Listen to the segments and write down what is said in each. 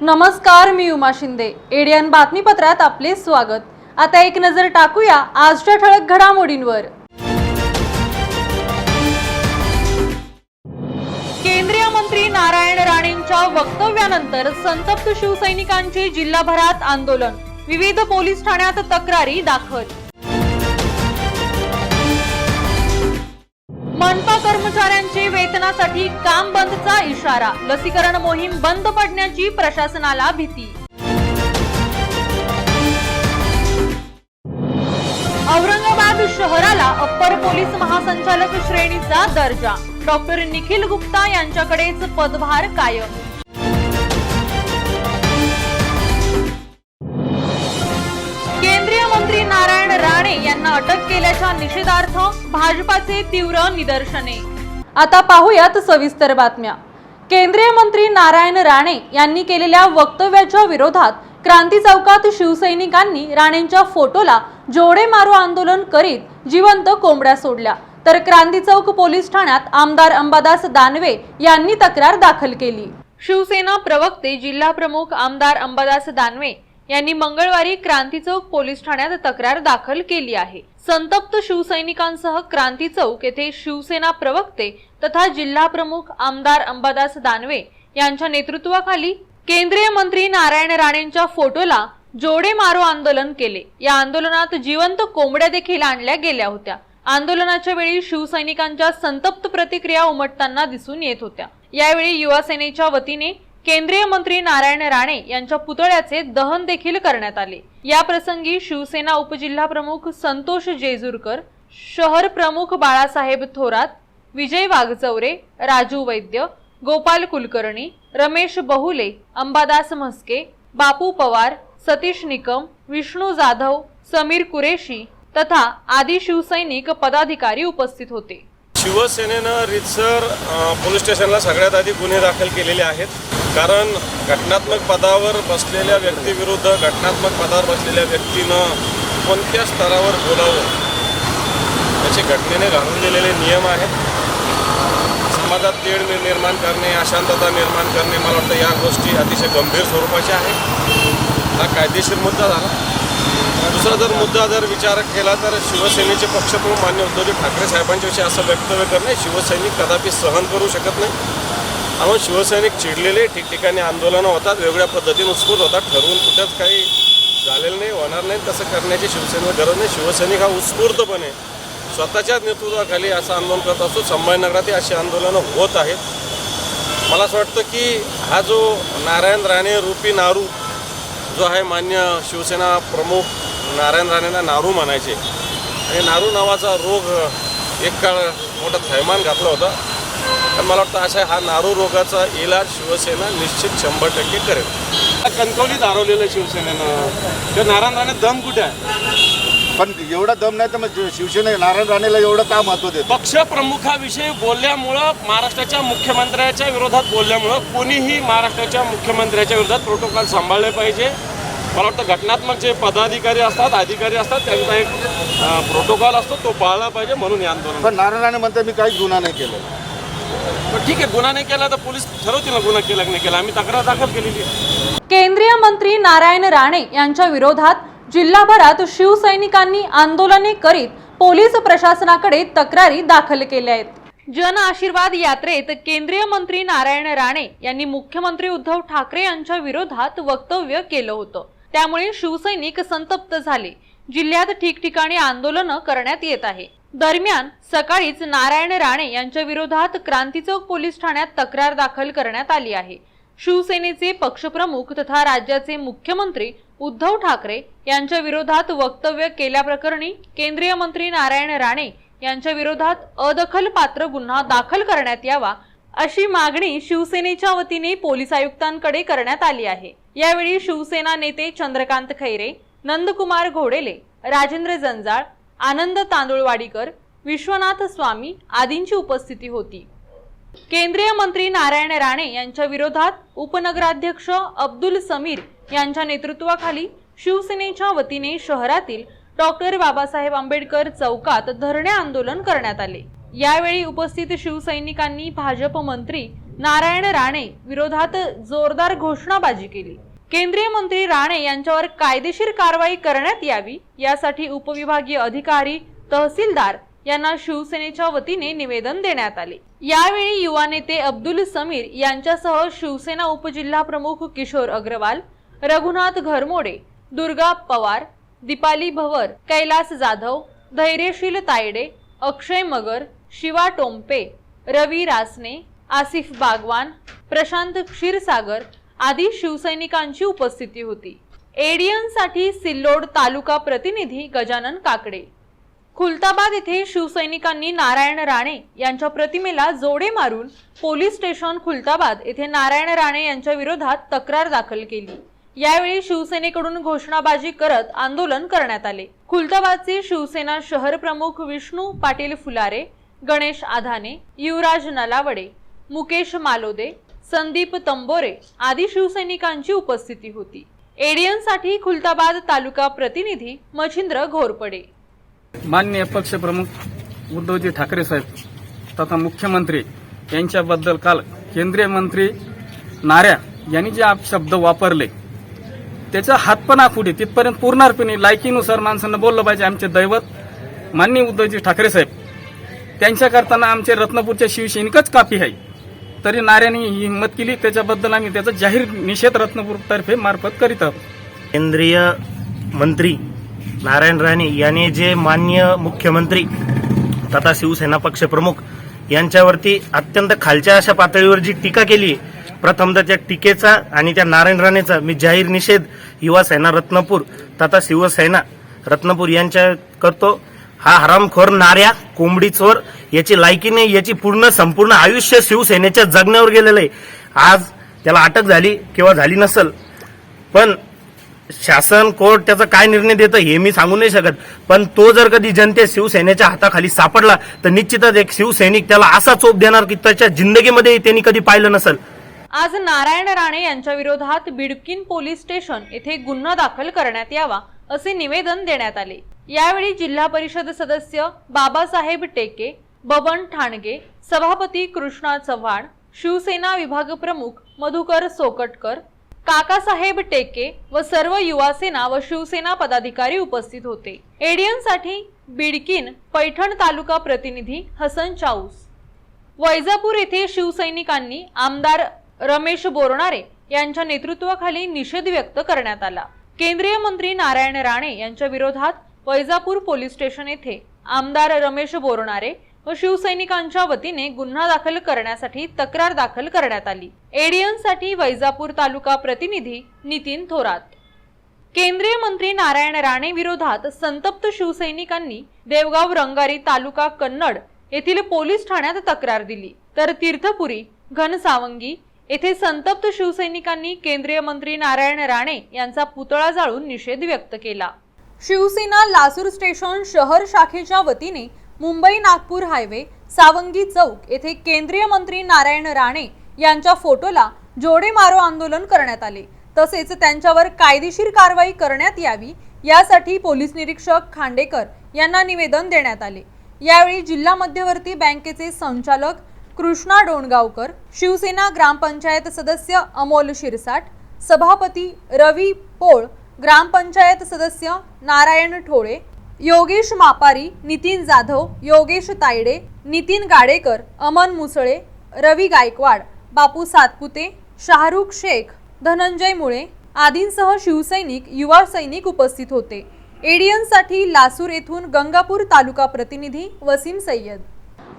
नमस्कार, मी उमा शिंदे. एडियन बातमीपत्रात आपले स्वागत. आता एक नजर टाकूया आजच्या ठळक घडामोडींवर. केंद्रीय मंत्री नारायण राणेंच्या वक्तव्यानंतर संतप्त शिवसैनिकांचे जिल्हाभरात आंदोलन, विविध पोलीस ठाण्यात तक्रारी दाखल. मनपा कर्मचाऱ्यांचे वेतनासाठी काम बंदचा इशारा, लसीकरण मोहीम बंद पडण्याची प्रशासनाला भीती. औरंगाबाद शहराला अप्पर पोलीस महासंचालक श्रेणीचा दर्जा, डॉक्टर निखिल गुप्ता यांच्याकडेच पदभार कायम. केंद्रीय मंत्री नारायण राणे यांना अटक केल्याच्या निषेधार्थ भाजपाचे तीव्र निदर्शने. आता पाहूयात सविस्तर बातम्या. केंद्रीय मंत्री नारायण राणे यांनी केलेल्या वक्तव्याच्या विरोधात क्रांती चौकात शिवसैनिकांनी राणेंच्या फोटोला जोडे मारो आंदोलन करीत जिवंत कोंबड्या सोडल्या, तर क्रांती चौक पोलीस ठाण्यात आमदार अंबादास दानवे यांनी तक्रार दाखल केली. शिवसेना प्रवक्ते जिल्हा प्रमुख आमदार अंबादास दानवे यांनी मंगळवारी क्रांती चौक पोलीस ठाण्यात तक्रार दाखल केली आहे. संतप्त शिवसैनिकांसह क्रांती चौक येथे शिवसेना प्रवक्ते तथा जिल्हा प्रमुख आमदार अंबादास दानवे यांच्या नेतृत्वाखाली केंद्रीय मंत्री नारायण राणेंच्या फोटोला जोडे मारो आंदोलन केले. या आंदोलनात जिवंत कोंबड्या देखील आणल्या गेल्या होत्या. आंदोलनाच्या वेळी शिवसैनिकांच्या संतप्त प्रतिक्रिया उमटताना दिसून येत होत्या. यावेळी युवा सेनेच्या वतीने केंद्रीय मंत्री नारायण राणे यांच्या पुतळ्याचे दहन देखील करण्यात आले. या प्रसंगी शिवसेना उपजिल्हा प्रमुख संतोष जेजुरकर, शहर प्रमुख बाळासाहेब थोरात, विजय वाघचौरे, राजू वैद्य, गोपाल कुलकर्णी, रमेश बहुले, अंबादास म्हस्के, बापू पवार, सतीश निकम, विष्णू जाधव, समीर कुरेशी तथा आदी शिवसैनिक पदाधिकारी उपस्थित होते. शिवसेनेनं रितसर पोलीस स्टेशनला सगळ्यात आधी गुन्हे दाखल केलेले आहेत. कारण घटनात्मक पदावर बसलेल्या व्यक्तीविरुद्ध घटनात्मक पदावर बसलेल्या व्यक्तीनं कोणत्या स्तरावर बोलावं याचे घटनेने घालून दिलेले नियम आहेत. समाजात तेढ निर्माण करणे, अशांतता निर्माण करणे, मला वाटतं या गोष्टी अतिशय गंभीर स्वरूपाच्या आहेत. हा कायदेशीर मुद्दा झाला. दुसरा मुद्दा जर विचार केला तर शिवसेनेचे पक्षप्रमुख मान्य उद्धव ठाकरे साहेबांच्याविषयी असं वक्तव्य करणे शिवसैनिक कदापि सहन करू शकत नाही. म्हणून शिवसैनिक चिडलेले, ठिकठिकाणी आंदोलनं होतात, वेगळ्या पद्धतीने उत्स्फूर्त होतात. ठरवून कुठेच काही झालेलं नाही, होणार नाही, तसं करण्याची शिवसेनेला गरज नाही. शिवसैनिक हा उत्स्फूर्तपणे स्वतःच्याच नेतृत्वाखाली असं आंदोलन करत असतो. संभाजीनगरातही अशी आंदोलनं होत आहेत. मला असं वाटतं की हा जो नारायण राणे रूपी नारू जो आहे, मान्य शिवसेना प्रमुख नारायण राणेंना नारू म्हणायचे, आणि नारू नावाचा रोग एक काळ मोठा थैमान घातला होता. तर मला वाटतं अशा हा नारू रोगाचा इलाज शिवसेना निश्चित 100% करेल. कणकवलीत हरवलेलं शिवसेनेनं, तर नारायण राणे दम कुठे आहे? पण एवढा दम नाही तर मग शिवसेना नारायण राणेला एवढं का महत्व देते? पक्षप्रमुखाविषयी बोलल्यामुळं, महाराष्ट्राच्या मुख्यमंत्र्याच्या विरोधात बोलल्यामुळं कोणीही महाराष्ट्राच्या मुख्यमंत्र्याच्या विरोधात प्रोटोकॉल सांभाळले पाहिजे. मला वाटतं घटनात्मक जे पदाधिकारी असतात, अधिकारी असतात, त्यांचा एक प्रोटोकॉल असतो, तो पाळला पाहिजे. म्हणून हे आंदोलन. पण नारायण राणे म्हणतात मी काहीच गुन्हा नाही केला. पण ठीक आहे, गुन्हा नाही केला तर पोलीस ठरवतील ना गुन्हा केला की नाही केला. आम्ही तक्रार दाखल केलेली आहे. केंद्रीय मंत्री नारायण राणे यांच्या विरोधात जिल्हाभरात शिवसैनिकांनी आंदोलने करीत पोलीस प्रशासनाकडे तक्रारी दाखल केल्या आहेत. जन आशीर्वाद यात्रेत केंद्रीय मंत्री नारायण राणे यांनी मुख्यमंत्री उद्धव ठाकरे यांच्या विरोधात वक्तव्य केलं होतं. त्यामुळे शिवसैनिक संतप्त झाले. जिल्ह्यात ठिकठिकाणी आंदोलनं करण्यात येत आहे. दरम्यान सकाळीच नारायण राणे यांच्या विरोधात क्रांती चौक पोलीस ठाण्यात तक्रार दाखल करण्यात आली आहे. शिवसेनेचे पक्षप्रमुख तथा राज्याचे मुख्यमंत्री उद्धव ठाकरे यांच्या विरोधात वक्तव्य केल्याप्रकरणी केंद्रीय मंत्री नारायण राणे यांच्या विरोधात अदखलपात्र गुन्हा दाखल करण्यात यावा अशी मागणी शिवसेनेच्या वतीने पोलीस आयुक्तांकडे करण्यात आली आहे. यावेळी शिवसेना नेते चंद्रकांत खैरे, नंदकुमार घोडेले, राजेंद्र जंजाळ, आनंद तांदुळवाडीकर, विश्वनाथ स्वामी आदींची उपस्थिती होती. केंद्रीय मंत्री नारायण राणे यांच्या विरोधात उपनगराध्यक्ष अब्दुल समीर यांच्या नेतृत्वाखाली शिवसेनेच्या वतीने शहरातील डॉक्टर बाबासाहेब आंबेडकर चौकात धरणे आंदोलन करण्यात आले. यावेळी उपस्थित शिवसैनिकांनी भाजप मंत्री नारायण राणे विरोधात जोरदार घोषणाबाजी केली। केंद्रीय मंत्री राणे यांच्यावर कायदेशीर कारवाई करण्यात यावी यासाठी उपविभागीय अधिकारी, तहसीलदार यांना शिवसेनेच्या वतीने निवेदन देण्यात आले। यावेळी युवा नेते अब्दुल समीर यांच्यासह शिवसेना उपजिल्हा प्रमुख किशोर अग्रवाल, रघुनाथ घरमोडे, दुर्गा पवार, दीपाली भवर, कैलास जाधव, धैर्यशील तायडे, अक्षय मगर, शिवा टोंपे, रवी रासने, आसिफ बागवान, प्रशांत क्षीरसागर आदी शिवसैनिकांची उपस्थिती होती। एडीएनसाठी सिल्लोड तालुका प्रतिनिधी गजानन काकडे। खुलताबाद येथे शिवसैनिकांनी नारायण राणे यांच्या प्रतिमेला जोडे मारून पोलीस स्टेशन खुलताबाद येथे नारायण राणे यांच्या विरोधात तक्रार दाखल केली। यावेळी शिवसेनेकडून घोषणाबाजी करत आंदोलन करण्यात आले। खुलताबादचे शिवसेना शहर प्रमुख विष्णू पाटील फुलारे, गणेश आधाने, युवराज नलावडे, मुकेश मालोदे, संदीप तंबोरे आदी शिवसैनिकांची उपस्थिती होती। एडीएनसाठी खुलताबाद तालुका प्रतिनिधी मच्छिंद्र घोरपडे। माननीय पक्षप्रमुख उद्धवजी ठाकरे साहेब तथा मुख्यमंत्री यांच्याबद्दल काल केंद्रीय मंत्री नाऱ्या यांनी जे शब्द वापरले त्याचा हातपणा फुटे तिथपर्यंत पूर्णपणे लायकीनुसार माणसांना बोललं पाहिजे। आमचे दैवत माननीय उद्धवजी ठाकरे साहेब त्यांच्या करताना आमचे रत्नापूरच्या शिवसैनिकच काफी आहे, तरी नाऱ्याने ही हिंमत केली, त्याच्याबद्दल आम्ही त्याचा जाहीर निषेध रत्नापूर तर्फे मार्फत करीत आहोत। केंद्रीय मंत्री नारायण राणे यांनी जे माननीय मुख्यमंत्री तथा शिवसेना पक्षप्रमुख यांच्यावरती अत्यंत खालच्या अशा पातळीवर जी टीका केली, प्रथमतः त्या टीकेचा आणि त्या नारायण राणेचा मी जाहीर निषेध युवा सेना रत्नापूर तथा शिवसेना रत्नापूर यांच्या करतो। हा हरामखोर नाऱ्या कोंबडी चोर याची लायकी नाही, याची संपूर्ण आयुष्य शिवसेनेच्या जगण्यावर गेलेलं आहे। आज त्याला अटक झाली किंवा झाली नसेल, पण शासन कोर्ट त्याचा काय निर्णय देतं हे मी सांगू नाही शकत, पण तो जर कधी शिवसेनेच्या हाताखाली सापडला तर निश्चितच एक शिवसैनिक त्याला असा चोप देणार की त्याच्या जिंदगीमध्ये त्यांनी कधी पाहिलं नसेल। आज नारायण राणे यांच्या विरोधात बिडकीन पोलीस स्टेशन येथे गुन्हा दाखल करण्यात यावा असे निवेदन देण्यात आले। यावेळी जिल्हा परिषद सदस्य बाबासाहेब टेके, बबन ठाणगे, सभापती कृष्णा चव्हाण, शिवसेना विभाग प्रमुख मधुकर सोकटकर, काकासाहेब टेके व सर्व युवासेना व शिवसेना पदाधिकारी उपस्थित होते। एडीएनसाठी बिडकीन पैठण तालुका प्रतिनिधी हसन चाऊस। वैजापूर येथे शिवसैनिकांनी आमदार रमेश बोरनारे यांच्या नेतृत्वाखाली निषेध व्यक्त करण्यात आला। केंद्रीय मंत्री नारायण राणे यांच्या विरोधात वैजापूर पोलीस स्टेशन येथे आमदार रमेश बोरनारे व शिवसैनिकांच्या वतीने गुन्हा दाखल करण्यासाठी तक्रार दाखल करण्यात आली। एडीएनसाठी वैजापूर तालुका प्रतिनिधी नितीन थोरात। केंद्रीय मंत्री नारायण राणे विरोधात संतप्त शिवसैनिकांनी देवगाव रंगारी तालुका कन्नड येथील पोलीस ठाण्यात तक्रार दिली, तर तीर्थपुरी घनसावंगी येथे संतप्त शिवसैनिकांनी केंद्रीय मंत्री नारायण राणे यांचा पुतळा जाळून निषेध व्यक्त केला। शिवसेना लासूर स्टेशन शहर शाखेच्या वतीने मुंबई नागपूर हायवे सावंगी चौक येथे केंद्रीय मंत्री नारायण राणे यांच्या फोटोला जोडे मारो आंदोलन करण्यात आले। तसेच त्यांच्यावर कायदेशीर कारवाई करण्यात यावी यासाठी पोलीस निरीक्षक खांडेकर यांना निवेदन देण्यात आले। यावेळी जिल्हा मध्यवर्ती बँकेचे संचालक कृष्णा डोणगावकर, शिवसेना ग्रामपंचायत सदस्य अमोल शिरसाट, सभापती रवी पोळ, ग्रामपंचायत सदस्य नारायण ठोळे, योगेश मापारी, नितीन जाधव, योगेश तायडे, नितीन गाडेकर, अमन मुसळे, रवी गायकवाड, बापू सातपुते, शाहरुख शेख, धनंजय मुळे आदींसह शिवसैनिक, युवा सैनिक उपस्थित होते। एडीएनसाठी लासूर येथून गंगापूर तालुका प्रतिनिधी वसीम सय्यद।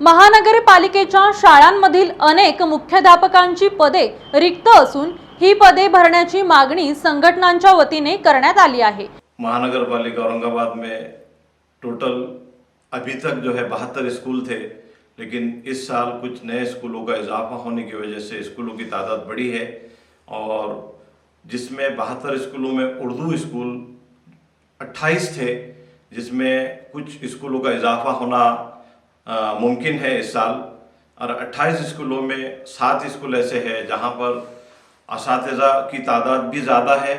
महानगरपालिकेच्या शाळांमधील अनेक मुख्याध्यापकांची पदे रिक्त असून ही पदे भरण्याची मागणी संघटनांच्या वतीने करण्यात आली आहे। महानगरपालिका औरंगाबाद में टोटल अभी तक जो है 72 स्कूल थे, लेकिन इस साल कुछ नए स्कूलों का इजाफा होने की वजह से स्कूलों की तादाद बढ़ी है और जिसमें 72 स्कूलों में उर्दू स्कूल 28 थे, जिसमें कुछ स्कूलों का इजाफा होना मुमकिन है इस साल। और 28 स्कूलों में 7 स्कूल ऐसे हैं जहां पर असातिज़ा की तादाद भी ज़्यादा है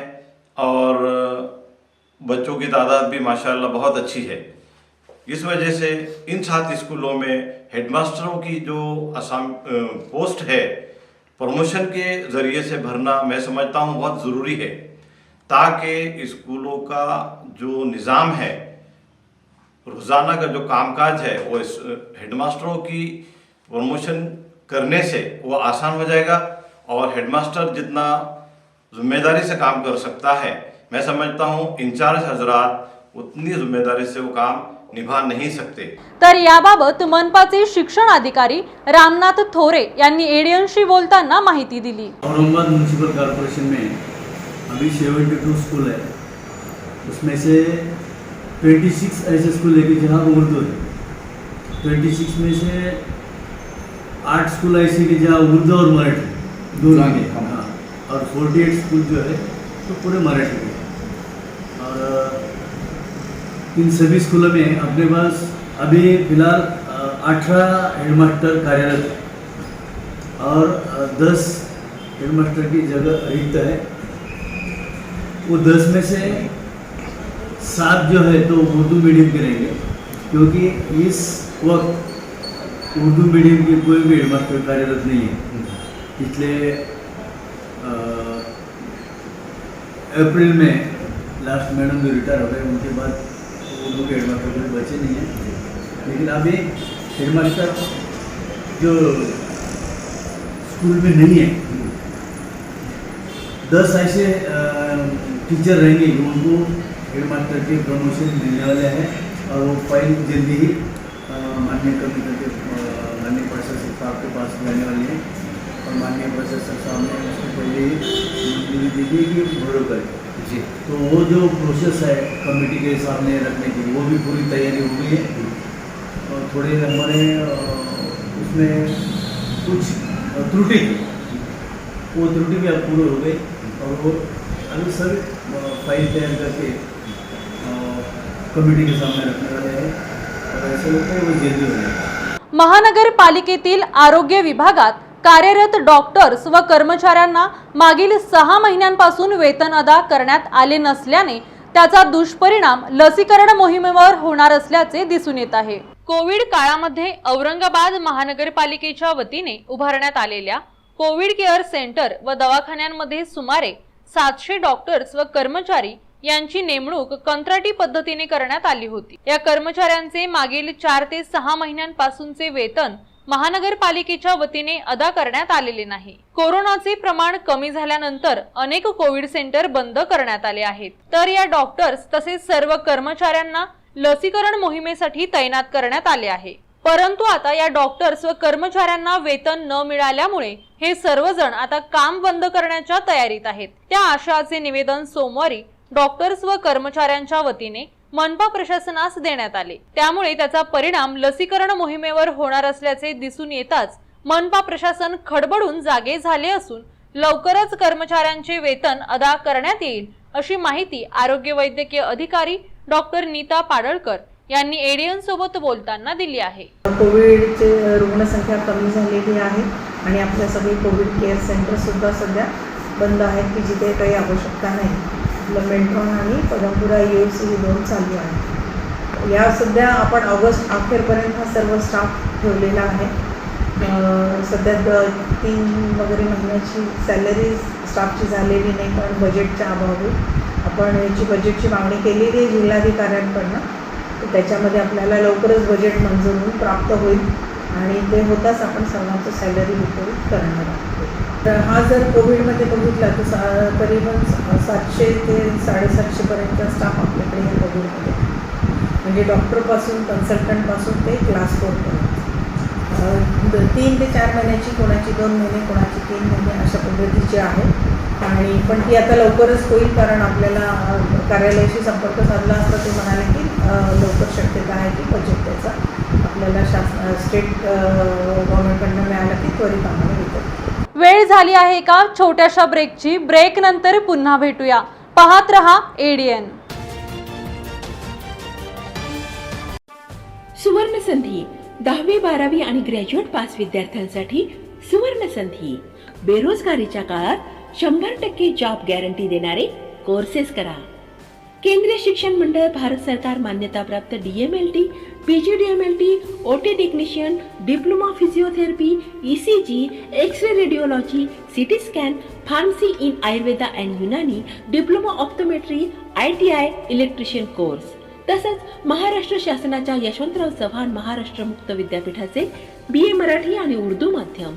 और बच्चों की तादाद भी माशाल्लाह बहुत अच्छी है। इस वजह से इन 7 स्कूलों में हेडमास्टरों की जो पोस्ट है प्रमोशन के जरिए से भरना मैं समझता हूँ बहुत ज़रूरी है, ताकि स्कूलों का जो निज़ाम है, रोज़ाना का जो कामकाज है, वो हेडमास्टरों की प्रमोशन करने से वो आसान हो जाएगा और हेडमास्टर जितना जिम्मेदारी से काम कर सकता है, मैं समझता हूँ इंचार्ज हजरात उतनी जिम्मेदारी से वो काम निभा नहीं सकते। तर याबाबत मनपाचे शिक्षण अधिकारी रामनाथ थोरे यांनी एडियनशी बोलताना माहिती दिली। औरंगाबाद म्यूनिसिपल कॉरपोरेशन में अभी 72 स्कूल है, उसमें से 26 ऐसे स्कूल है कि जहाँ उर्दू है। 26 में से 8 स्कूल ऐसे कि जहाँ उर्दू और मराठी दोनों है, हाँ, और 48 स्कूल जो है तो पूरे मराठी के। और इन सभी स्कूलों में अपने पास अभी फिलहाल 18 हेडमास्टर कार्यरत है और 10 हेडमास्टर की जगह रिक्त है। वो 10 में से 7 जो है तो उर्दू मीडियम के रहेंगे, क्योंकि इस वक्त उर्दू मीडियम की कोई भी हेडमास्टर कार्यरत नहीं है। पिछले अप्रैल में लास्ट मैडम जो रिटायर हो गए, उनके बाद उर्दू के हेडमास्टर कोई बचे नहीं हैं। लेकिन अभी हेडमास्टर जो स्कूल में नहीं है, 10 ऐसे टीचर रहेंगे जो उनको हेडमास्टर के प्रमोशन मिलने वाले हैं और वो फाइल जल्दी ही माननीय कमिश्नर के माननीय प्रशासक साहब के पास जाने वाली है और माननीय प्रशासक साहब ने उसको पहले ही मंजूरी दी थी कि भरो करें जी। तो वो जो प्रोसेस है कमेटी के सामने रखने की, वो भी पूरी तैयारी हो गई है और थोड़े हमारे उसमें कुछ त्रुटि थी, वो त्रुटि भी अब पूरी हो गई और वो अभी सर फाइल तैयार करके कमेटी के सामने रखने वाले हैं और ऐसा लगता है वो जल्दी हो जाएगा। महानगरपालिकेतील आरोग्य विभागात कार्यरत डॉक्टर्स व कर्मचाऱ्यांना मागील 6 महिन्यांपासून वेतन अदा करण्यात आले नसल्याने त्याचा दुष्परिणाम लसीकरण मोहिमेवर होणार असल्याचे दिसून येत आहे। कोविड काळामध्ये औरंगाबाद महानगरपालिकेच्या वतीने उभारण्यात आलेल्या कोविड केअर सेंटर व दवाखान्यांमध्ये सुमारे 700 डॉक्टर्स व कर्मचारी यांची नेमणूक कंत्राटी पद्धतीने करण्यात आली होती। या कर्मचाऱ्यांचे मागील 4 ते 6 महिन्यांपासूनचे वेतन महानगरपालिकेच्या वतीने अदा करण्यात आलेले नाही। कोरोनाचे प्रमाण कमी झाल्यानंतर अनेक कोविड सेंटर बंद करण्यात आले आहेत, तर या डॉक्टर्स तसेच सर्व कर्मचाऱ्यांना लसीकरण मोहिमेसाठी तैनात करण्यात आले आहे। परंतु आता या डॉक्टर्स व कर्मचाऱ्यांना वेतन न मिळाल्यामुळे हे सर्वजण आता काम बंद करण्याच्या तयारीत आहेत। त्या आशयाचे निवेदन सोमवारी डॉक्टर्स व कर्मचाऱ्यांच्या वतीने मनपा प्रशासनास देण्यात आले। त्यामुळे त्याचा परिणाम लसीकरण मोहिमेवर होणार असल्याचे दिसून येताच मनपा प्रशासन खडबडून जागे झाले असून लवकरच कर्मचाऱ्यांचे वेतन अदा करण्यात येईल अशी माहिती आरोग्य वैद्यकीय अधिकारी डॉक्टर नीता पाडळकर यांनी एडियन सोबत बोलताना दिली आहे। कोविडचे रुग्णसंख्या कमी झालेली आहे आणि आपल्या सगळे कोविड केअर सेंटर सुद्धा सध्या बंद आहेत की जिथे काही आवश्यकता नाही। मेट्रॉन आणि पदमपुरा UFC ही 2 चालू आहे। या सध्या आपण ऑगस्ट अखेरपर्यंत हा सर्व स्टाफ ठेवलेला आहे। सध्या 3 वगैरे महिन्याची सॅलरी स्टाफची झालेली नाही, कारण बजेटच्या अभावी आपण याची बजेटची मागणी केलेली आहे जिल्हाधिकाऱ्यांकडनं। तर त्याच्यामध्ये आपल्याला लवकरच बजेट मंजूर होऊन प्राप्त होईल आणि ते होताच आपण सर्वांचं सॅलरी वितरित करणार आहोत। तर हा जर कोविडमध्ये बघितला तर करीबन 700 ते 750 पर्यंतचा स्टाफ आपल्याकडे या कोविडमध्ये, म्हणजे डॉक्टरपासून कन्सल्टंटपासून ते क्लास 4 पर्यंत 3 ते 4 महिन्याची, कोणाची 2 महिने, कोणाची 3 महिने अशा पद्धतीची आहे। आणि पण ती आता लवकरच होईल, कारण आपल्याला कार्यालयाशी संपर्क साधला असता ते म्हणाले की लवकर शक्यता आहे की बजेट त्याचा आपल्याला स्टेट गव्हर्नमेंटकडनं मिळालं की त्वरित आम्हाला वितरित। वेळ झाली आहे का छोट्याशा ब्रेकची। ब्रेक नंतर पुन्हा भेटूया। पाहत रहा एडियन। सुवर्ण संधी 10वी 12वी आणि ग्रॅज्युएट पास विद्यार्थ्यांसाठी सुवर्ण संधी। बेरोजगारीच्या काळात 100% जॉब गॅरंटी देणारे कोर्सेस करा। केंद्रीय शिक्षण मंडळ, भारत सरकार मान्यताप्राप्त DMLT, PGDMLT, OT technician, diploma physiotherapy, ECG, x ray radiology, CT scan, pharmacy in Ayurveda and Unani, diploma optometry, ITI, electrician course. तसंच महाराष्ट्र शासनाच्या यशवंतराव चव्हाण महाराष्ट्र मुक्त विद्यापीठाचे BA मराठी आणि उर्दू माध्यम,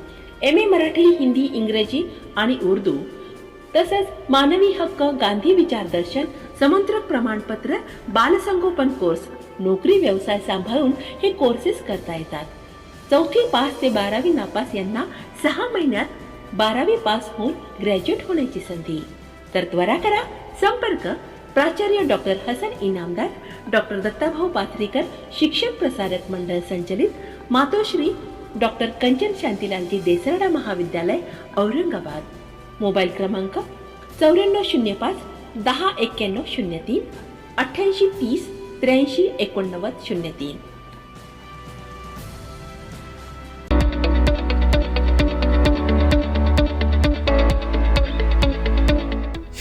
MA मराठी, हिंदी, इंग्रजी आणि उर्दू, तसंच मानवी हक्क, गांधी विचार दर्शन, समंत्रक प्रमाणपत्र, बालसंगोपन कोर्स, नोकरी व्यवसाय सांभाळून हे कोर्सेस करता येतात. 4थी पास ते 12वी नापास यांना 6 महिन्यात 12वी पास होऊन ग्रॅज्युएट होण्याची संधी. तर त्वरा करा, संपर्क प्राचार्य डॉक्टर हसन इनामदार, डॉक्टर दत्ताभाऊ पाथरीकर, शिक्षक प्रसारक मंडळ संचलित, मातोश्री डॉक्टर कंचन शांतीलालजी देसरडा महाविद्यालय, औरंगाबाद. मोबाईल क्रमांक 9405 10 91 03 88 30 83 89 03.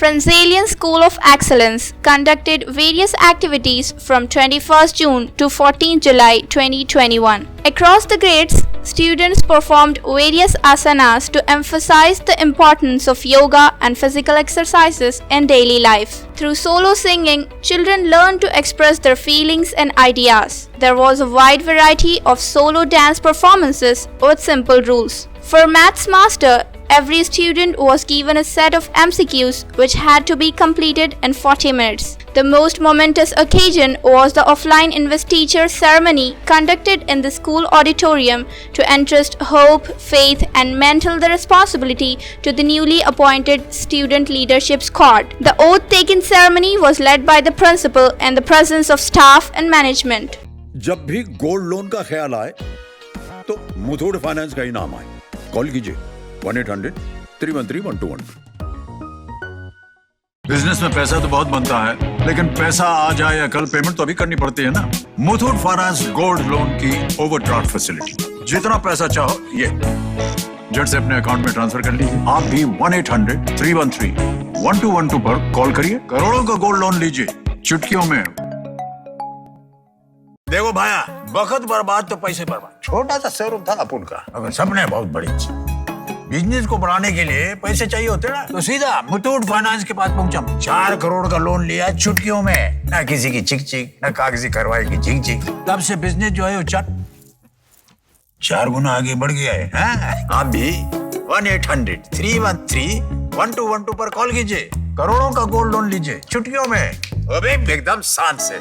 Franzelian School of Excellence conducted various activities from 21st June to 14 July 2021. Across the grades, students performed various asanas to emphasize the importance of yoga and physical exercises in daily life. Through solo singing, children learned to express their feelings and ideas. There was a wide variety of solo dance performances with simple rules. For Maths Master, every student was given a set of MCQs which had to be completed in 40 minutes. The most momentous occasion was the offline investiture ceremony conducted in the school auditorium to entrust hope, faith and mental the responsibility to the newly appointed student leadership squad. The oath taking ceremony was led by the principal in the presence of staff and management. जब भी gold loan का ख्याल आए तो Muthoot finance का ही नाम आए. Call कीजिए 1-800-313-1212. बिजनेस में पैसा तो बहुत बनता है, लेकिन पैसा आ जाए या कल पेमेंट तो अभी करनी पड़ती है ना. मुथूट फाइनेंस गोल्ड लोन की ओवरड्राफ्ट फैसिलिटी, जितना पैसा चाहो ये झट से अपने अकाउंट में ट्रांसफर कर लीजिए. आप भी 1-800-313-1212 पर कॉल करिए, करोड़ों का गोल्ड लोन लीजिए चुटकियों में. देखो भाया, वक्त बर्बाद तो पैसे बर्बाद. छोटा सा शोरूम था अपन का, अगर सपने बहुत बड़े. बिजनेस को बढ़ाने के लिए पैसे चाहिए होते ना, तो सीधा मुथूट फाइनेंस के पास पहुंचा. 4 करोड़ का लोन लिया चुटकियों में, ना किसी की चिक चिक, ना कागजी कार्रवाई की चिक चिक. तब से बिजनेस जो है वो 4 गुना आगे बढ़ गया है. आप भी 1-800-313-1212 पर कॉल कीजिए, करोड़ों का गोल्ड लोन लीजिए चुटकियों में, अबे एकदम शान से.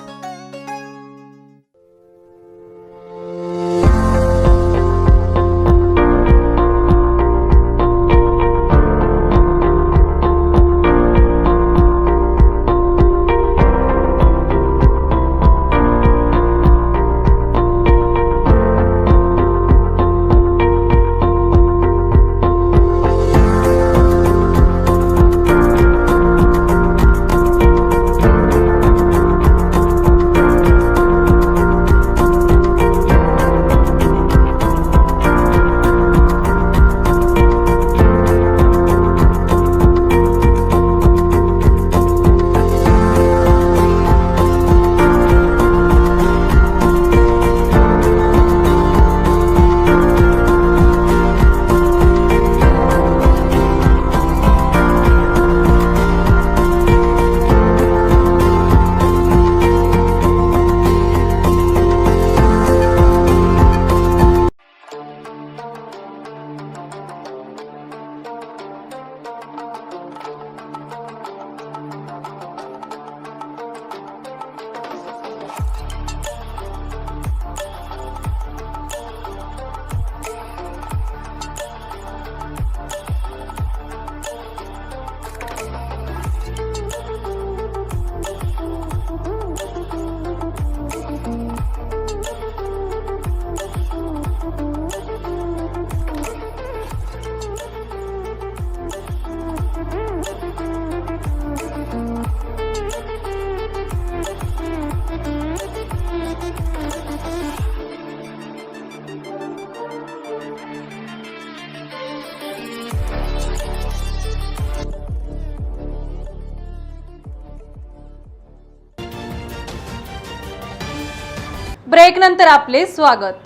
ब्रेकनंतर आपले स्वागत.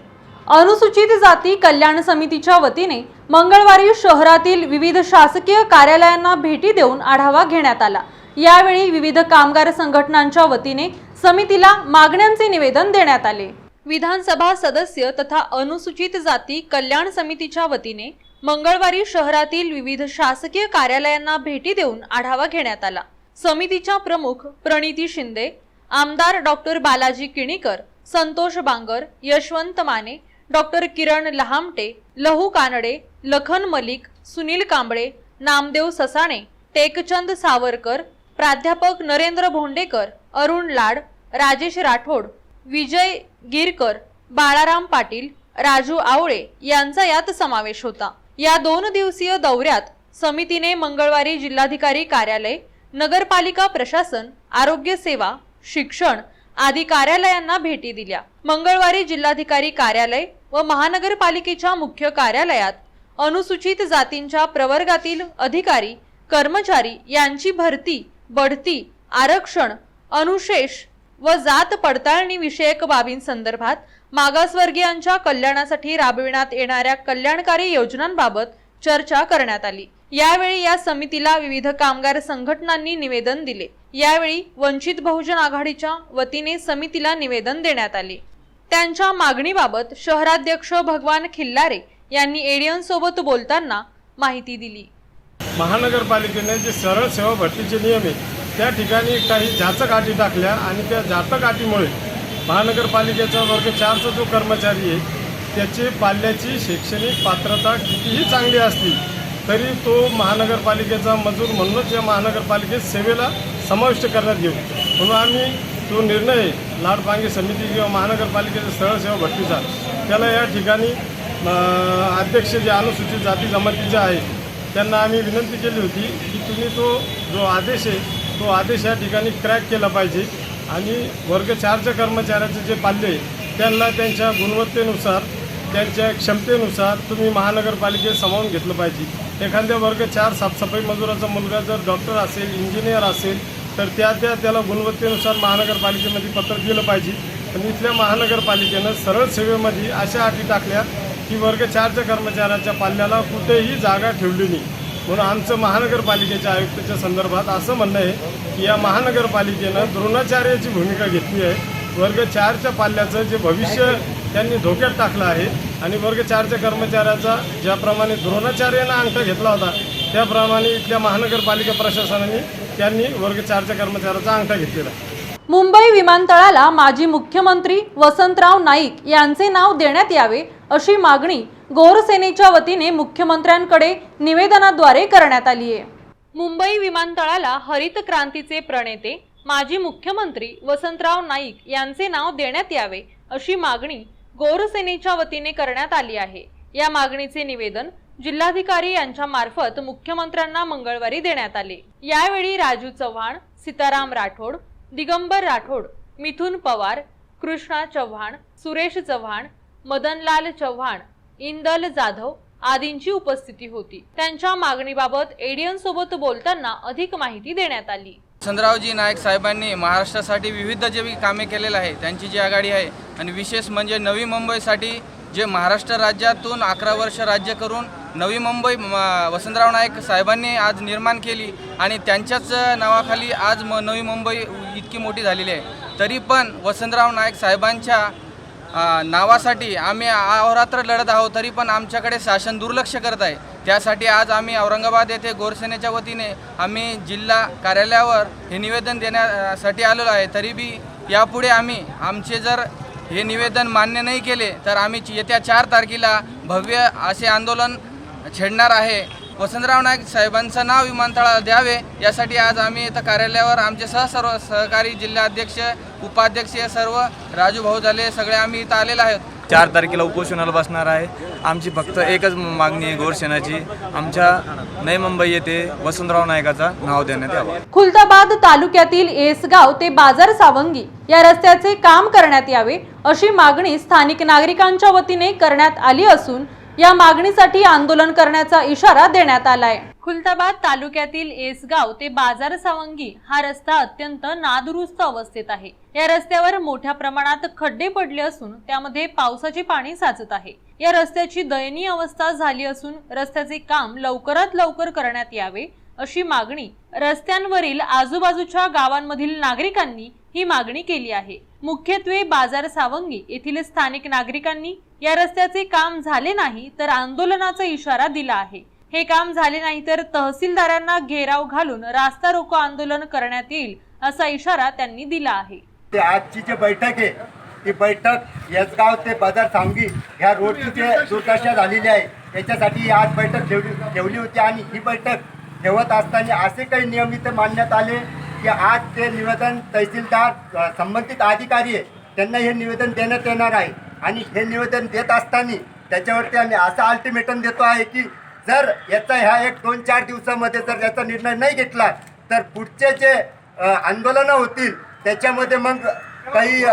अनुसूचित जाती कल्याण समितीच्या वतीने मंगळवारी शहरातील विविध शासकीय कार्यालयांना भेटी देऊन आढावा घेण्यात आला. यावेळी विविध कामगार संघटनांच्या वतीने समितीला मागण्यांचे निवेदन देण्यात आले. विधानसभा सदस्य तथा अनुसूचित जाती कल्याण समितीच्या वतीने मंगळवारी शहरातील विविध शासकीय कार्यालयांना भेटी देऊन आढावा घेण्यात आला. समितीच्या प्रमुख प्रणिती शिंदे, आमदार डॉक्टर बालाजी किणीकर, संतोष बांगर, यशवंत माने, डॉक्टर किरण लहामटे, लहू कानडे, लखन मलिक, सुनील कांबळे, नामदेव ससाणे, टेकचंद सावरकर, प्राध्यापक नरेंद्र भोंडेकर, अरुण लाड, राजेश राठोड, विजय गिरकर, बाळाराम पाटील, राजू आवळे यांचा यात समावेश होता. या 2 दिवसीय दौऱ्यात समितीने मंगळवारी जिल्हाधिकारी कार्यालय, नगरपालिका प्रशासन, आरोग्य सेवा, शिक्षण आदी कार्यालयांना भेटी दिल्या. मंगळवारी जिल्हाधिकारी कार्यालय व महानगरपालिकेच्या मुख्य कार्यालयात अनुसूचित जातींच्या प्रवर्गातील अधिकारी, कर्मचारी यांची भरती, बढती, आरक्षण, अनुशेष व जात पडताळणी विषयक बाबींसंदर्भात मागासवर्गीयांच्या कल्याणासाठी राबविण्यात येणाऱ्या कल्याणकारी योजनांबाबत चर्चा करण्यात आली. यावेळी या समितीला विविध कामगार संघटनांनी निवेदन दिले. यावेळी वंचित बहुजन आघाडीच्या वतीने समितीला निवेदन देण्यात आले. त्यांच्या मागणीबाबत शहराध्यक्ष भगवान खिल्लारे यांनी एडियन सोबत बोलताना माहिती दिली. महानगरपालिकेने जे सरळ सेवा भरतीचे नियम आहेत त्या ठिकाणी काही जाचक अटी टाकल्या आणि त्या जाचक अटीमुळे महानगरपालिकेचा वर्ग 4चा जो कर्मचारी आहे त्याची पाल्याची शैक्षणिक पात्रता कितीही चांगली असली तरी तो महानगरपालिकेचा मजूर म्हणूनच या महानगरपालिकेत सेवेला समाविष्ट करण्यात येऊ. म्हणून आम्ही तो निर्णय लाडपांगे समिती किंवा महानगरपालिकेचा सरळ सेवा भरतीचा त्याला या ठिकाणी अध्यक्ष जे अनुसूचित जाती जमातीचे आहेत त्यांना आम्ही विनंती केली होती की तुम्ही तो जो आदेश आहे तो आदेश या ठिकाणी क्रॅक केला पाहिजे आणि वर्ग 4च्या कर्मचाऱ्याचे जे पाल्य आहे त्यांना त्यांच्या गुणवत्तेनुसार, त्यांच्या क्षमतेनुसार तुम्ही महानगरपालिकेत सामावून घेतलं पाहिजे. एखाद्या वर्ग 4 साफसफाई मजुराचा मुलगा जर डॉक्टर असेल, इंजिनियर असेल तर त्याला गुणवत्तेनुसार महानगरपालिकेमध्ये पत्र दिलं पाहिजे. आणि इथल्या महानगरपालिकेनं सरळ सेवेमध्ये अशा अटी टाकल्या की वर्ग 4च्या कर्मचाऱ्याच्या पाल्याला कुठेही जागा ठेवली नाही. म्हणून आमचं महानगरपालिकेच्या आयुक्ताच्या संदर्भात असं म्हणणं आहे की या महानगरपालिकेनं द्रोणाचार्याची भूमिका घेतली आहे. वर्ग 4च्या पाल्याचं जे भविष्य त्यांनी धोक्यात टाकलं आहे आणि वर्ग 4च्या कर्मचाऱ्याचा ज्याप्रमाणे द्रोणाचार्यानं अंगठा घेतला होता त्याप्रमाणे इथल्या महानगरपालिका प्रशासनाने त्यांनी वर्ग 4च्या कर्मचाऱ्याचा अंगठा घेतलेला आहे. मुंबई विमानतळाला माजी मुख्यमंत्री वसंतराव नाईक यांचे नाव देण्यात यावे अशी मागणी गौरसेनेच्या वतीने मुख्यमंत्र्यांकडे निवेदनाद्वारे करण्यात आली आहे. मुंबई विमानतळाला हरित क्रांतीचे प्रणेते माजी मुख्यमंत्री वसंतराव नाईक यांचे नाव देण्यात यावे अशी मागणी गौरसेनेच्या वतीने करण्यात आली आहे. या मागणीचे निवेदन जिल्हाधिकारी यांच्या मार्फत मुख्यमंत्र्यांना मंगळवारी देण्यात आले. यावेळी राजू चव्हाण, सीताराम राठोड, दिगंबर राठोड, मिथुन पवार, कृष्णा चव्हाण, सुरेश चव्हाण, मदनलाल चव्हाण, इंदल जाधव आदींची उपस्थिती होती. त्यांच्या मागणीबाबत एडियन सोबत बोलताना अधिक माहिती देण्यात आली. वसंतरावजी नाईक साहेबांनी महाराष्ट्रासाठी विविध जे कामे केलेले आहे त्यांची जी आघाडी आहे आणि विशेष म्हणजे नवी मुंबईसाठी जे महाराष्ट्र राज्यातून 11 वर्ष राज्य करून नवी मुंबई वसंतराव नाईक साहेबांनी आज निर्माण केली आणि त्यांच्याच नावाखाली आज नवी मुंबई इतकी मोठी झालेली आहे. तरी पण वसंतराव नाईक साहेबांच्या नावासाठी आम्ही अहोरात्र लढत आहोत तरी पण आमच्याकडे शासन दुर्लक्ष करत आहे. त्यासाठी आज आम्ही औरंगाबाद येथे गौरसेनेच्या वतीने आम्ही जिल्हा कार्यालयावर हे निवेदन देण्यासाठी आलेलो आहे. तरी बी यापुढे आम्ही आमचे जर हे निवेदन मान्य नाही केले तर आम्ही येत्या 4 तारखेला भव्य असे आंदोलन छेडणार आहे. वसंतराव नाईक साहेबांचं नाव विमानतळाला द्यावे यासाठी आज आम्ही इथं कार्यालयावर आमचे सर्व सहकारी जिल्हाध्यक्ष, उपाध्यक्ष सर्व राजू भाऊ झाले सगळे आम्ही इथं आलेलो आहोत. 4 तारखेला उपोषणाला बसणार आहे. आमची फक्त एकच मागणी आहे गौरसेनाची, आमच्या नवी मुंबई येथे वसंतराव नाईकाचा नाव देण्यात यावं. खुलताबाद तालुक्यातील येसगाव ते बाजार सावंगी या रस्त्याचे काम करण्यात यावे अशी मागणी स्थानिक नागरिकांच्या वतीने करण्यात आली असून या मागणीसाठी आंदोलन करण्याचा इशारा देण्यात आलाय. खुलताबाद तालुक्यातील एसगाव ते बाजार सावंगी हा रस्ता अत्यंत नादुरुस्त अवस्थेत आहे। या रस्त्यावर मोठ्या प्रमाणात खड्डे पडले असून त्यामध्ये पावसाचे पाणी साचत आहे। या रस्त्याची दयनीय अवस्था झाली असून रस्त्याचे काम लवकरात लवकर करण्यात यावे अशी मागणी रस्त्यांवरील आजूबाजूच्या गावांमधील नागरिकांनी ही मागणी केली आहे। मुख्यत्वे बाजार सावंगी येथील स्थानिक नागरिकांनी या रस्त्याचे काम झाले नाही तर आंदोलनाचा इशारा दिला आहे। हे काम झाले नाही तर तहसीलदारांना घेराव घालून रास्ता रोको आंदोलन करण्यात येईल असा इशारा त्यांनी दिला आहे। ते आजची जी बैठक आहे ती बैठक यसगाव ते बाजार सावंगी ह्या रोडची जे दुर्दशा झालेली आहे त्याच्यासाठी आज बैठक ठेवली होती आणि ही बैठक ठेवत असताना असे काही नियमित मानण्यात आले की आज ते निवेदन तहसीलदार संबंधित अधिकारी आहे त्यांना हे निवेदन देण्यात येणार आहे आणि हे निवेदन देत असताना त्याच्यावरती आम्ही असा अल्टिमेटम देतो आहे की जर याचा ह्या 1-2-4 दिवसामध्ये जर याचा निर्णय नाही घेतला तर पुढचे जे आंदोलनं होतील त्याच्यामध्ये मग काही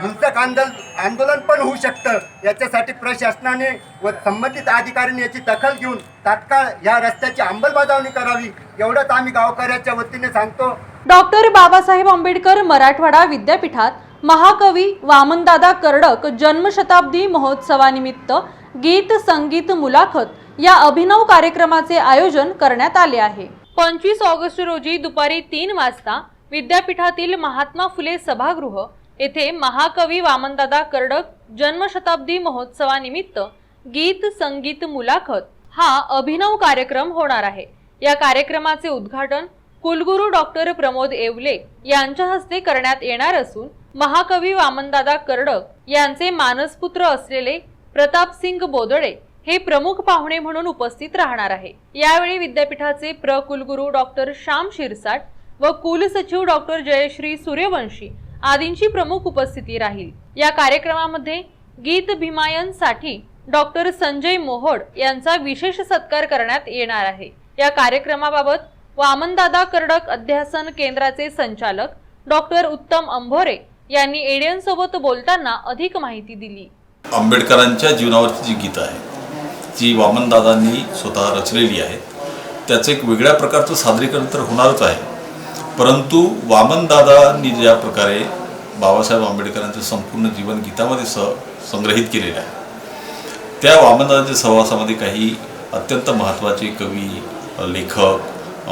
हिंसक आंदोलन पण होऊ शकतं। याच्यासाठी प्रशासनाने व संबंधित अधिकाऱ्यांनी याची दखल घेऊन तात्काळ या रस्त्याची अंमलबजावणी करावी एवढंच आम्ही गावकऱ्याच्या वतीने सांगतो। डॉक्टर बाबासाहेब आंबेडकर मराठवाडा विद्यापीठात महाकवी वामनदादा कर्डक जन्मशताब्दी महोत्सवानिमित्त गीत संगीत मुलाखत या अभिनव कार्यक्रमाचे आयोजन करण्यात आले आहे। 25 ऑगस्ट रोजी दुपारी 3 वाजता विद्यापीठातील महात्मा फुले सभागृह येथे महाकवी वामनदादा कर्डक जन्मशताब्दी महोत्सवानिमित्त गीत संगीत मुलाखत हा अभिनव कार्यक्रम होणार आहे। या कार्यक्रमाचे उद्घाटन कुलगुरू डॉक्टर प्रमोद येवले यांच्या हस्ते करण्यात येणार असून महाकवी वामनदादा कर्डक यांचे मानसपुत्र असलेले प्रतापसिंग बोदडे हे प्रमुख पाहुणे म्हणून उपस्थित राहणार आहे। यावेळी विद्यापीठाचे कुलगुरू डॉक्टर श्याम शिरसाट व कुलसचिव डॉक्टर जयश्री सूर्यवंशी आदींची प्रमुख उपस्थिती राहील। या कार्यक्रमामध्ये गीत भीमायन साठी डॉक्टर संजय मोहोड यांचा विशेष सत्कार करण्यात येणार आहे। या कार्यक्रमाबाबत वामनदादा कर्डक अध्यासन केंद्राचे संचालक डॉक्टर उत्तम अंभोरे यांनी एडियन सोबत बोलताना अधिक माहिती दिली। आंबेडकरांच्या जीवनावरची जी गीतं आहेत जी वामनदादांनी स्वतः रचलेली आहेत त्याचं एक वेगळ्या प्रकारचं सादरीकरण तर होणारच आहे, परंतु वामनदादांनी ज्या प्रकारे बाबासाहेब आंबेडकरांचं संपूर्ण जीवन गीतामध्ये संग्रहित केलेलं आहे त्या वामनदादांच्या सहवासामध्ये काही अत्यंत महत्त्वाचे कवी, लेखक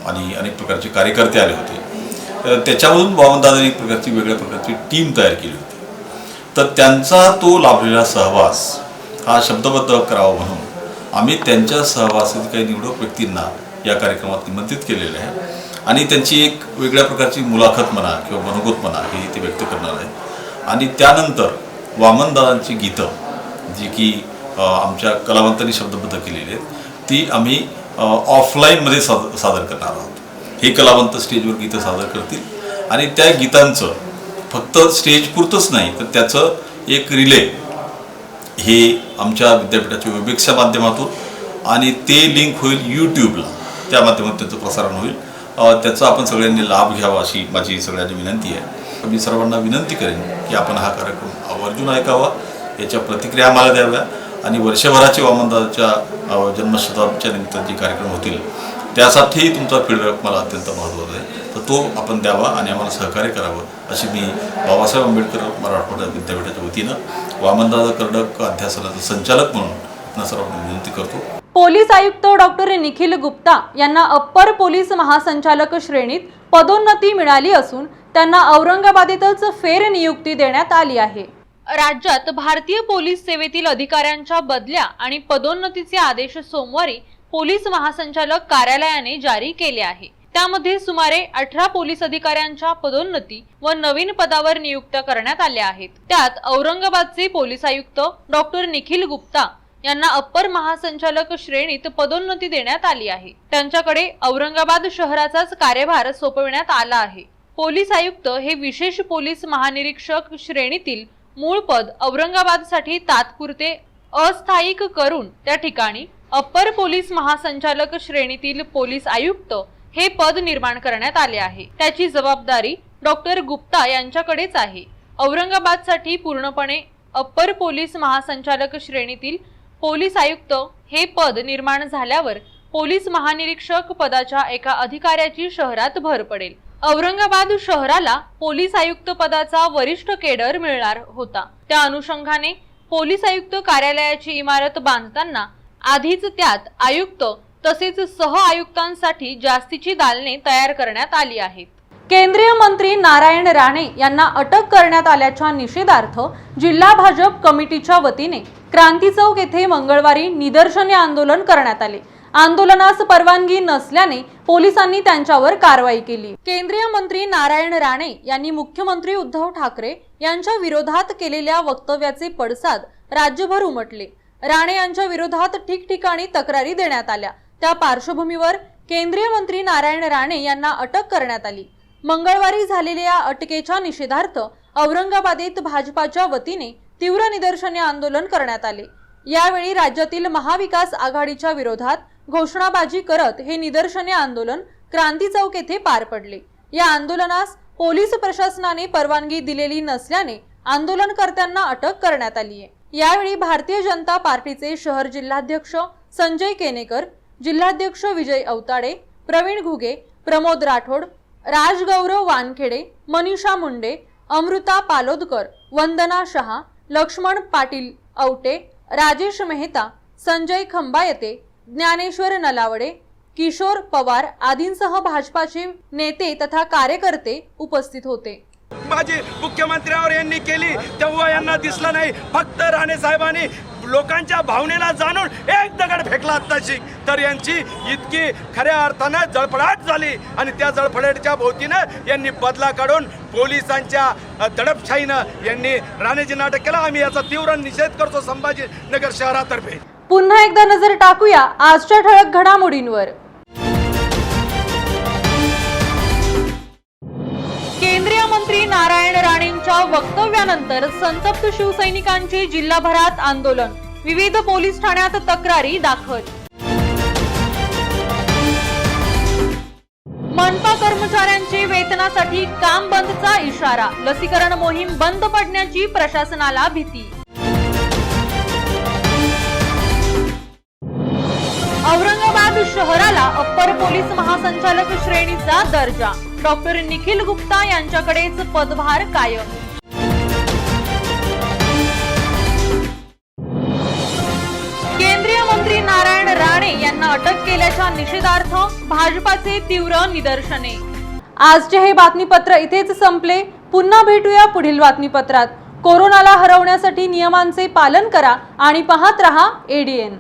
आणि अनेक प्रकारचे कार्यकर्ते आले होते। त्याच्यामधून वामनदादांनी एक प्रकारची वेगळ्या प्रकारची टीम तयार केली होती। तर त्यांचा तो लाभलेला सहवास हा शब्दबद्ध करावा म्हणून आम्ही त्यांच्या सहवासातील काही निवडक व्यक्तींना या कार्यक्रमात निमंत्रित केलेलं आहे आणि त्यांची एक वेगळ्या प्रकारची मुलाखत म्हणा किंवा मनोगत म्हणा हे ते व्यक्त करणार आहेत। आणि त्यानंतर वामनदादांची गीतं जी की आमच्या कलावंतांनी शब्दबद्ध केलेली आहेत ती आम्ही ऑफलाईनमध्ये सादर करणार आहोत। हे कलावंत स्टेजवर गीतं सादर करतील आणि त्या गीतांचं फक्त स्टेज पुरतंच नाही तर त्याचं एक रिले हे आमच्या विद्यापीठाच्या वेबएक्सच्या माध्यमातून आणि ते लिंक होईल यूट्यूबला, त्या माध्यमातून त्याचं प्रसारण होईल। त्याचा आपण सगळ्यांनी लाभ घ्यावा अशी माझी सगळ्यांची विनंती आहे। मी सर्वांना विनंती करेन की आपण हा कार्यक्रम आवर्जून ऐकावा, याच्या प्रतिक्रिया आम्हाला द्याव्या आणि वर्षभराचे वामनदादाच्या जन्मशताब्दीच्या निमित्त जे कार्यक्रम होतील त्यासाठी तुमचा फीडबॅक मला अत्यंत महत्त्वाचा आहे, तर तो आपण द्यावा आणि आम्हाला सहकार्य करावं अशी मी बाबासाहेब आंबेडकर मराठवाडा विद्यापीठाच्या वतीनं वामनदादा कर्डक अध्यासनाचे संचालक म्हणून आपल्या सर्वांना विनंती करतो। पोलीस आयुक्त डॉक्टर निखिल गुप्ता यांना अप्पर पोलीस महासंचालक श्रेणीत पदोन्नती मिळाली असून त्यांना औरंगाबादेतच फेर नियुक्ती देण्यात आली आहे। राज्यात भारतीय पोलीस सेवेतील अधिकाऱ्यांच्या बदल्या आणि पदोन्नतीचे आदेश सोमवारी पोलीस महासंचालक कार्यालयाने जारी केले आहे। त्यामध्ये सुमारे 18 पोलीस अधिकाऱ्यांच्या पदोन्नती व नवीन पदावर नियुक्त्या करण्यात आल्या आहेत। त्यात औरंगाबादचे पोलीस आयुक्त डॉक्टर निखिल गुप्ता यांना अप्पर महासंचालक श्रेणीत पदोन्नती देण्यात आली आहे। त्यांच्याकडे औरंगाबाद शहराचाच कार्यभार सोपविण्यात आला आहे। पोलीस आयुक्त हे विशेष पोलीस महानिरीक्षक श्रेणीतील मूळ पद औरंगाबादसाठी तात्पुरते अस्थायिक करून त्या ठिकाणी अप्पर पोलीस महासंचालक श्रेणीतील पोलीस आयुक्त हे पद निर्माण करण्यात आले आहे। त्याची जबाबदारी डॉक्टर गुप्ता यांच्याकडेच आहे। औरंगाबादसाठी पूर्णपणे अप्पर पोलीस महासंचालक श्रेणीतील पोलीस आयुक्त हे पद निर्माण झाल्यावर पोलीस महानिरीक्षक पदाच्या एका अधिकाऱ्याची शहरात भर पडेल. औरंगाबाद शहराला पोलीस आयुक्त पदाचा वरिष्ठ केडर मिळणार होता. त्या अनुषंगाने पोलीस आयुक्त कार्यालयाची इमारत बांधताना आधीच त्यात आयुक्त तसेच सह आयुक्तांसाठी जास्तीची दालने तयार करण्यात आली आहेत. केंद्रीय मंत्री नारायण राणे यांना अटक करण्यात आल्याच्या निषेधार्थ जिल्हा भाजप कमिटीच्या वतीने क्रांती चौक येथे मंगळवारी निदर्शने आंदोलन करण्यात आले. आंदोलनास परवानगी नसल्याने पोलिसांनी त्यांच्यावर कारवाई केली. केंद्रीय मंत्री नारायण राणे यांनी मुख्यमंत्री उद्धव ठाकरे यांच्या विरोधात केलेल्या वक्तव्याचे पडसाद राज्यभर उमटले. राणे यांच्या विरोधात ठिकठिकाणी तक्रारी देण्यात आल्या. त्या पार्श्वभूमीवर केंद्रीय मंत्री नारायण राणे यांना अटक करण्यात आली. मंगळवारी झालेल्या अटकेच्या निषेधार्थ औरंगाबादेत भाजपाच्या वतीने तीव्र निदर्शने आंदोलन करण्यात आले. यावेळी राज्यातील महाविकास आघाडीच्या विरोधात घोषणाबाजी करत हे निदर्शने आंदोलन क्रांती चौक येथे पार पडले. या आंदोलनास पोलीस प्रशासनाने परवानगी दिलेली नसल्याने आंदोलनकर्त्यांना अटक करण्यात आली आहे. यावेळी भारतीय जनता पार्टीचे शहर जिल्हाध्यक्ष संजय केनेकर, जिल्हाध्यक्ष विजय अवताडे, प्रवीण घुगे, प्रमोद राठोड, राजगौरव वानखेडे, मनीषा मुंडे, अमृता पालोदकर, वंदना शहा, लक्ष्मण पाटील औटे, राजेश मेहता, संजय खंबायते, ज्ञानेश्वर नलावडे, किशोर पवार आदींसह भाजपाचे नेते तथा कार्यकर्ते उपस्थित होते. माझी मुख्यमंत्र्यावर यांनी केली तेव्हा यांना दिसलं नाही. फक्त राणे साहेबांनी लोकांच्या भावनेला जाणून एक दगड फेकला आत्ताशी, तर यांची इतकी खऱ्या अर्थानं जळफळाट झाली आणि त्या जळफळाटच्या भोवतीनं यांनी बदला काढून पोलिसांच्या दडपशाहीनं यांनी राणेजी नाटक केलं. आम्ही याचा तीव्र निषेध करतो संभाजीनगर शहरातर्फे. पुन्हा एकदा नजर टाकूया आजच्या ठळक घडामोडींवर. केंद्रीय मंत्री नारायण राणेंच्या वक्तव्यानंतर संतप्त शिवसैनिकांचे जिल्हाभरात आंदोलन, विविध पोलीस ठाण्यात तक्रारी दाखल. मनपा कर्मचाऱ्यांचे वेतनासाठी काम बंदचा इशारा, लसीकरण मोहीम बंद पडण्याची प्रशासनाला भीती. औरंगाबाद शहराला अप्पर पोलीस महासंचालक श्रेणीचा दर्जा, डॉक्टर निखिल गुप्ता यांच्याकडेच पदभार कायम. केंद्रीय मंत्री नारायण राणे यांना अटक केल्याच्या निषेधार्थ भाजपाचे तीव्र निदर्शने. आजचे हे बातमीपत्र इथेच संपले. पुन्हा भेटूया पुढील बातमीपत्रात. कोरोनाला हरवण्यासाठी नियमांचे पालन करा आणि पाहत रहा ADN.